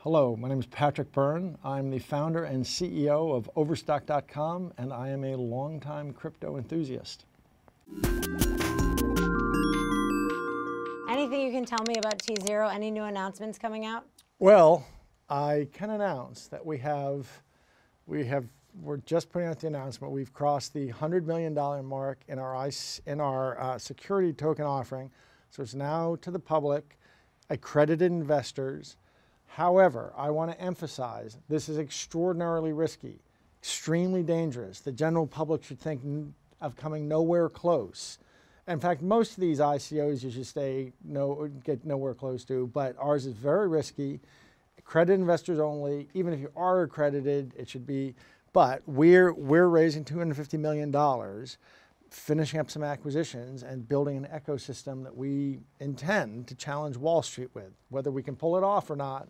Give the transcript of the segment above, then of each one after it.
Hello, my name is Patrick Byrne. I'm the founder and CEO of Overstock.com, and I am a longtime crypto enthusiast. Anything you can tell me about tZERO? Any new announcements coming out? Well, I can announce that we're just putting out the announcement. We've crossed the $100 million mark in our security token offering. So it's now to the public, accredited investors. However, I want to emphasize this is extraordinarily risky, extremely dangerous. The general public should think of coming nowhere close. In fact, most of these ICOs you should get nowhere close to, but ours is very risky. Accredited investors only. Even if you are accredited, it should be. But we're raising $250 million, finishing up some acquisitions and building an ecosystem that we intend to challenge Wall Street with. Whether we can pull it off or not,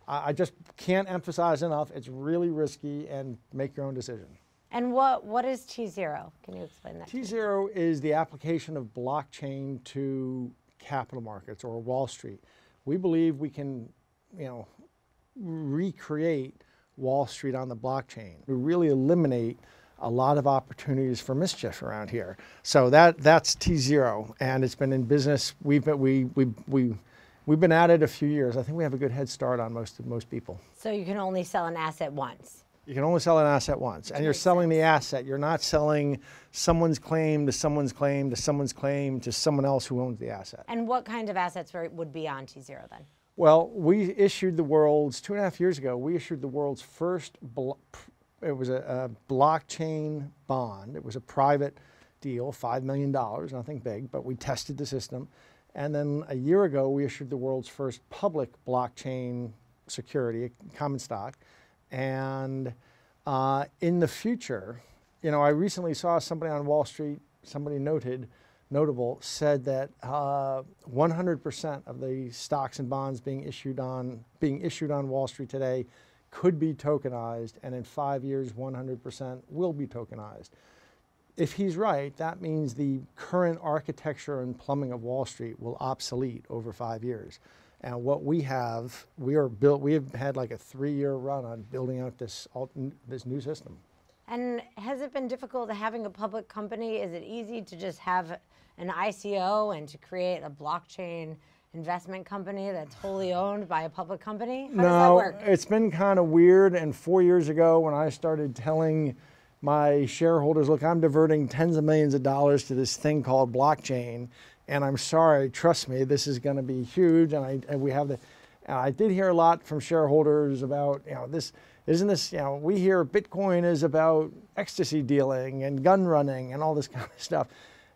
I just can't emphasize enough. It's really risky, and make your own decision. And what is tZERO? Can you explain that? tZERO is the application of blockchain to capital markets or Wall Street. We believe we can, recreate Wall Street on the blockchain. We really eliminate a lot of opportunities for mischief around here. So that's tZERO, and it's been in business. We've been at it a few years. I think we have a good head start on most people. So you can only sell an asset once. You can only sell an asset once, and you're selling the asset. You're not selling someone's claim to someone's claim to someone's claim to someone else who owns the asset. And what kind of assets would be on tZERO then? Well, we issued the world's, 2.5 years ago, we issued the world's first, it was a blockchain bond. It was a private deal, $5 million, nothing big, but we tested the system. And then a year ago, we issued the world's first public blockchain security, common stock. And in the future, I recently saw somebody on Wall Street, somebody notable, said that 100% of the stocks and bonds being issued on Wall Street today could be tokenized, and in 5 years, 100% will be tokenized. If he's right, that means the current architecture and plumbing of Wall Street will obsolete over 5 years. And what we have had like a 3-year run on building out this new system. And has it been difficult having a public company? Is it easy to just have an ICO and to create a blockchain investment company that's wholly owned by a public company? How does that work? It's been kind of weird. And 4 years ago, when I started telling my shareholders, look, I'm diverting tens of millions of dollars to this thing called blockchain, and I'm sorry, trust me, this is going to be huge. And I did hear a lot from shareholders about, we hear Bitcoin is about ecstasy dealing and gun running and all this kind of stuff.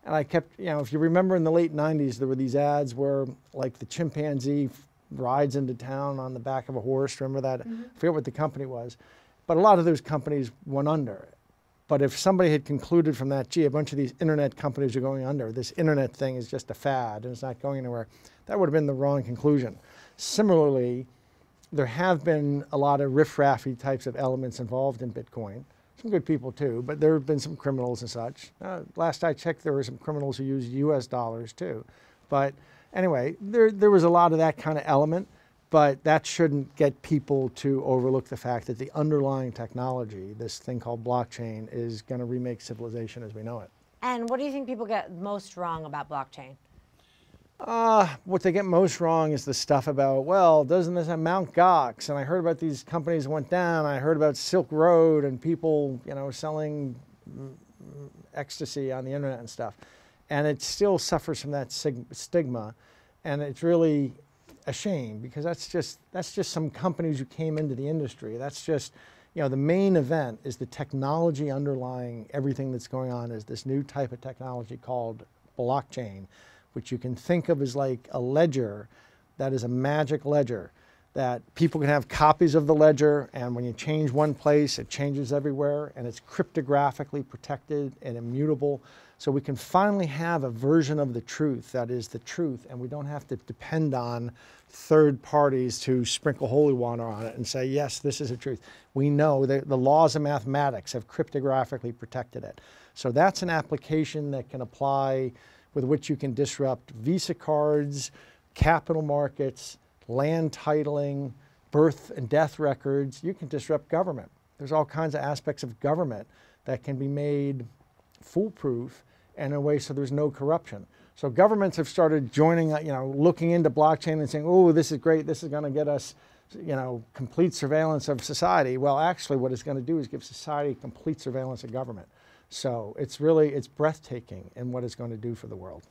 And I kept, if you remember in the late 90s, there were these ads where like the chimpanzee rides into town on the back of a horse. Remember that? Mm-hmm. I forget what the company was. But a lot of those companies went under. But if somebody had concluded from that, gee, a bunch of these internet companies are going under, this internet thing is just a fad and it's not going anywhere, that would have been the wrong conclusion. Similarly, there have been a lot of riff-raffy types of elements involved in Bitcoin. Some good people too, but there have been some criminals and such. Last I checked, there were some criminals who used US dollars too. But anyway, there was a lot of that kind of element, but that shouldn't get people to overlook the fact that the underlying technology, this thing called blockchain, is going to remake civilization as we know it. And what do you think people get most wrong about blockchain? What they get most wrong is the stuff about, well, doesn't this have Mt. Gox? And I heard about these companies that went down. I heard about Silk Road and people, selling ecstasy on the internet and stuff. And it still suffers from that stigma. And it's really a shame because that's just some companies who came into the industry. That's just, the main event is the technology underlying everything that's going on is this new type of technology called blockchain, which you can think of as like a ledger that is a magic ledger that people can have copies of the ledger, and when you change one place, it changes everywhere, and it's cryptographically protected and immutable. So we can finally have a version of the truth that is the truth, and we don't have to depend on third parties to sprinkle holy water on it and say, yes, this is the truth. We know that the laws of mathematics have cryptographically protected it. So that's an application that can apply with which you can disrupt Visa cards, capital markets, land titling, birth and death records, you can disrupt government. There's all kinds of aspects of government that can be made foolproof and in a way so there's no corruption. So governments have started joining, looking into blockchain and saying, oh, this is great, this is going to get us, complete surveillance of society. Well, actually what it's going to do is give society complete surveillance of government. So it's breathtaking in what it's going to do for the world.